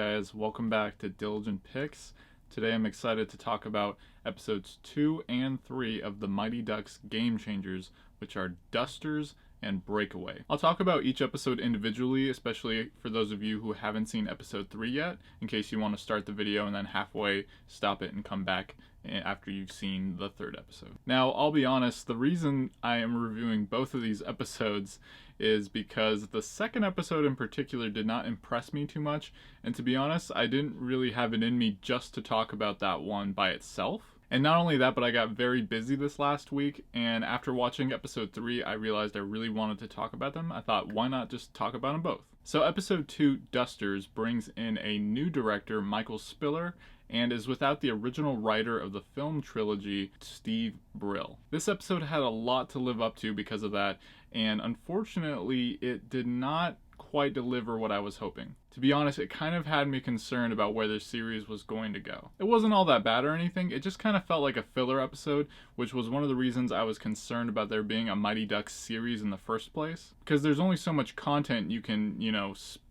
guys, welcome back to Diligent Picks. Today I'm excited to talk about episodes 2 and 3 of the Mighty Ducks Game Changers, which are Dusters and Breakaway. I'll talk about each episode individually, especially for those of you who haven't seen episode 3 yet, in case you want to start the video and then halfway stop it and come back after you've seen the third episode. Now, I'll be honest, the reason I am reviewing both of these episodes is because the second episode in particular did not impress me too much, and to be honest, I didn't really have it in me just to talk about that one by itself. And not only that, but I got very busy this last week, and after watching episode 3, I realized I really wanted to talk about them. I thought, why not just talk about them both? So episode 2, Dusters, brings in a new director, Michael Spiller, and is without the original writer of the film trilogy, Steve Brill. This episode had a lot to live up to because of that, and unfortunately, it did not quite deliver what I was hoping. To be honest, it kind of had me concerned about where the series was going to go. It wasn't all that bad or anything, it just kind of felt like a filler episode, which was one of the reasons I was concerned about there being a Mighty Ducks series in the first place. Because there's only so much content you can,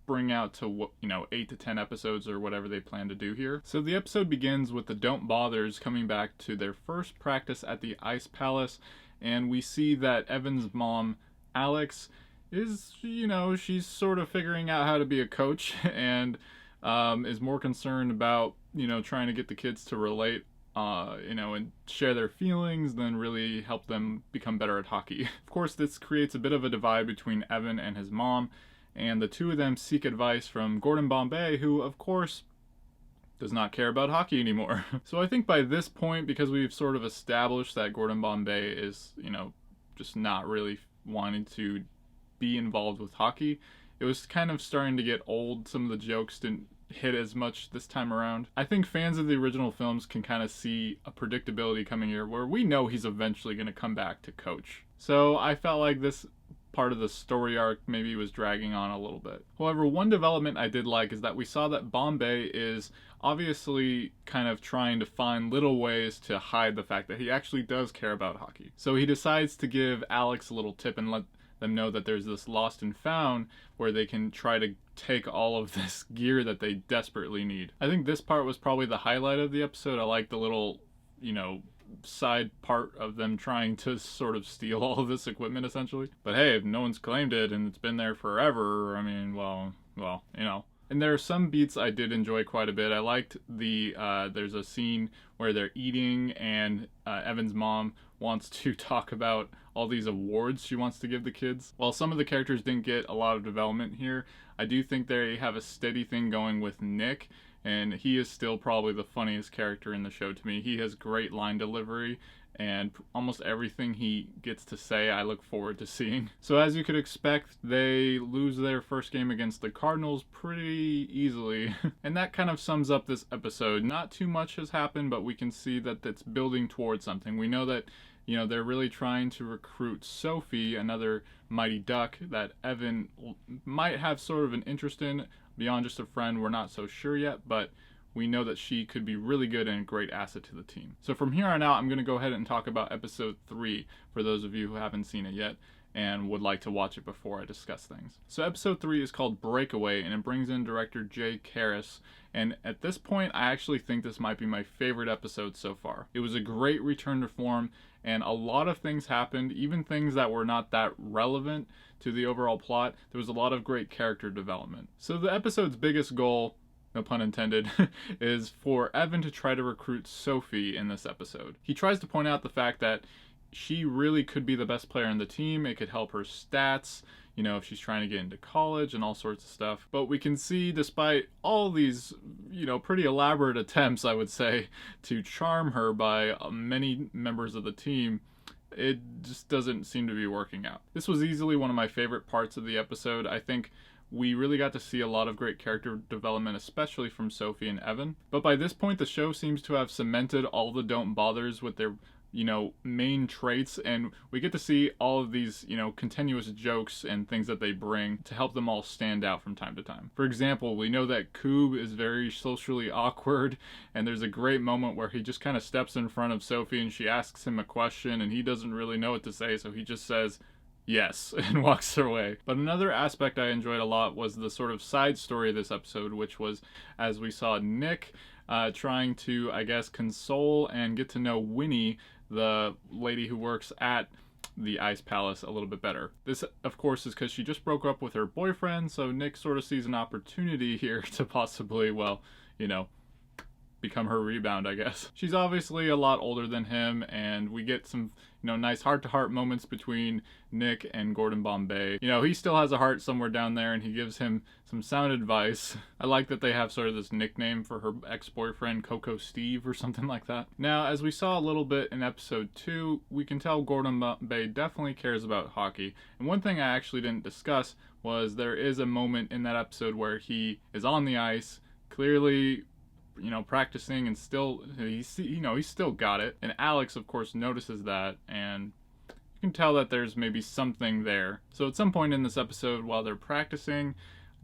bring out to 8 to 10 episodes or whatever they plan to do here. So the episode begins with the Don't Bothers coming back to their first practice at the Ice Palace, and we see that Evan's mom, Alex, is, she's sort of figuring out how to be a coach and is more concerned about, trying to get the kids to relate and share their feelings than really help them become better at hockey. Of course, this creates a bit of a divide between Evan and his mom, and the two of them seek advice from Gordon Bombay, who, of course, does not care about hockey anymore. So I think by this point, because we've sort of established that Gordon Bombay is, just not really wanting to be involved with hockey, it was kind of starting to get old. Some of the jokes didn't hit as much this time around. I think fans of the original films can kind of see a predictability coming here where we know he's eventually going to come back to coach. So I felt like this part of the story arc maybe was dragging on a little bit. However, one development I did like is that we saw that Bombay is obviously kind of trying to find little ways to hide the fact that he actually does care about hockey. So he decides to give Alex a little tip and let them know that there's this lost and found where they can try to take all of this gear that they desperately need. I think this part was probably the highlight of the episode. I like the little, side part of them trying to sort of steal all of this equipment essentially. But hey, if no one's claimed it and it's been there forever, I mean, well. And there are some beats I did enjoy quite a bit. I liked there's a scene where they're eating and Evan's mom wants to talk about all these awards she wants to give the kids. While some of the characters didn't get a lot of development here, I do think they have a steady thing going with Nick, and he is still probably the funniest character in the show to me. He has great line delivery, and almost everything he gets to say I look forward to seeing. So as you could expect, they lose their first game against the Cardinals pretty easily. And that kind of sums up this episode. Not too much has happened, but we can see that it's building towards something. We know that they're really trying to recruit Sophie, another Mighty Duck that Evan might have sort of an interest in. Beyond just a friend, we're not so sure yet, but we know that she could be really good and a great asset to the team. So from here on out, I'm going to go ahead and talk about episode 3 for those of you who haven't seen it yet and would like to watch it before I discuss things. So episode 3 is called Breakaway, and it brings in director Jay Karras. And at this point, I actually think this might be my favorite episode so far. It was a great return to form, and a lot of things happened, even things that were not that relevant to the overall plot. There was a lot of great character development. So the episode's biggest goal, no pun intended, is for Evan to try to recruit Sophie in this episode. He tries to point out the fact that she really could be the best player on the team. It could help her stats, if she's trying to get into college and all sorts of stuff. But we can see, despite all these, pretty elaborate attempts, I would say, to charm her by many members of the team, it just doesn't seem to be working out. This was easily one of my favorite parts of the episode. I think we really got to see a lot of great character development, especially from Sophie and Evan. But by this point, the show seems to have cemented all the Don't Bothers with their main traits, and we get to see all of these, continuous jokes and things that they bring to help them all stand out from time to time. For example, we know that Coob is very socially awkward, and there's a great moment where he just kind of steps in front of Sophie and she asks him a question and he doesn't really know what to say, so he just says, yes, and walks away. But another aspect I enjoyed a lot was the sort of side story of this episode, which was as we saw Nick trying to, I guess, console and get to know Winnie, the lady who works at the Ice Palace, a little bit better. This, of course, is because she just broke up with her boyfriend, so Nick sort of sees an opportunity here to possibly, well, you know, become her rebound, I guess. She's obviously a lot older than him, and we get some, you know, nice heart-to-heart moments between Nick and Gordon Bombay. You know, he still has a heart somewhere down there, and he gives him some sound advice. I like that they have sort of this nickname for her ex-boyfriend, Coco Steve, or something like that. Now, as we saw a little bit in episode 2, we can tell Gordon Bombay definitely cares about hockey. And one thing I actually didn't discuss was there is a moment in that episode where he is on the ice, clearly, you know, practicing, and still he's still got it. And Alex, of course, notices that, and you can tell that there's maybe something there. So at some point in this episode, while they're practicing,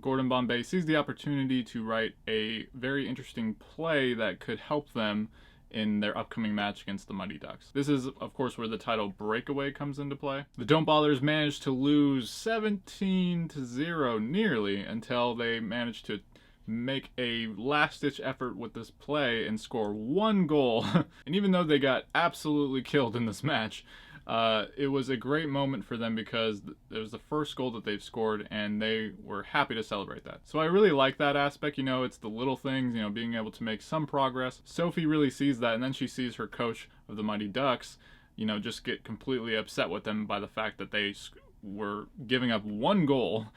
Gordon Bombay sees the opportunity to write a very interesting play that could help them in their upcoming match against the Mighty Ducks. This is, of course, where the title Breakaway comes into play. The Don't Bothers managed to lose 17-0 nearly until they managed to make a last-ditch effort with this play and score 1 goal. And even though they got absolutely killed in this match, it was a great moment for them because it was the first goal that they've scored, and they were happy to celebrate that. So I really like that aspect. You know, it's the little things, you know, being able to make some progress. Sophie really sees that, and then she sees her coach of the Mighty Ducks, you know, just get completely upset with them by the fact that they were giving up 1 goal,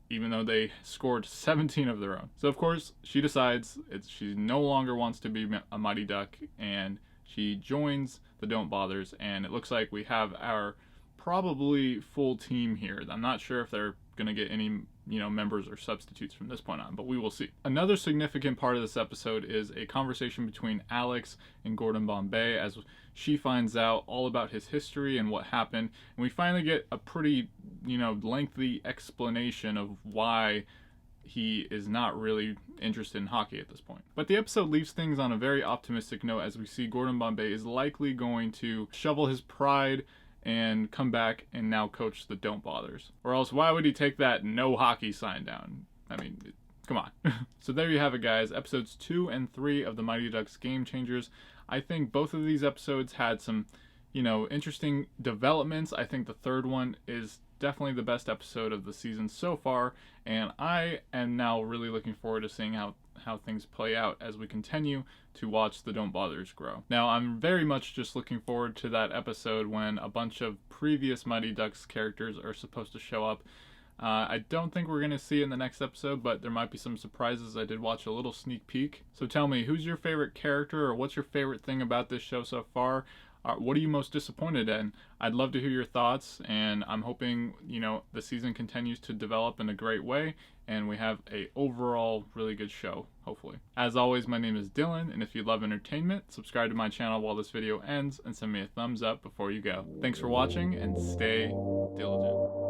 even though they scored 17 of their own. So of course she decides she no longer wants to be a Mighty Duck, and she joins the Don't Bothers, and it looks like we have our probably full team here. I'm not sure if they're gonna get any, you know, members or substitutes from this point on, but we will see. Another significant part of this episode is a conversation between Alex and Gordon Bombay as she finds out all about his history and what happened, and we finally get a pretty, you know, lengthy explanation of why he is not really interested in hockey at this point. But the episode leaves things on a very optimistic note as we see Gordon Bombay is likely going to shovel his pride and come back and now coach the Don't Bothers. Or else why would he take that no hockey sign down? I mean, come on. So there you have it, guys. Episodes 2 and 3 of the Mighty Ducks Game Changers. I think both of these episodes had some, you know, interesting developments. I think the third one is definitely the best episode of the season so far, and I am now really looking forward to seeing how things play out as we continue to watch the Don't Bothers grow. Now, I'm very much just looking forward to that episode when a bunch of previous Mighty Ducks characters are supposed to show up. I don't think we're going to see it in the next episode, but there might be some surprises. I did watch a little sneak peek. So tell me, who's your favorite character, or what's your favorite thing about this show so far? What are you most disappointed in? I'd love to hear your thoughts, and I'm hoping, you know, the season continues to develop in a great way, and we have a overall really good show, hopefully. As always, my name is Dylan, and if you love entertainment, subscribe to my channel while this video ends, and send me a thumbs up before you go. Thanks for watching, and stay diligent.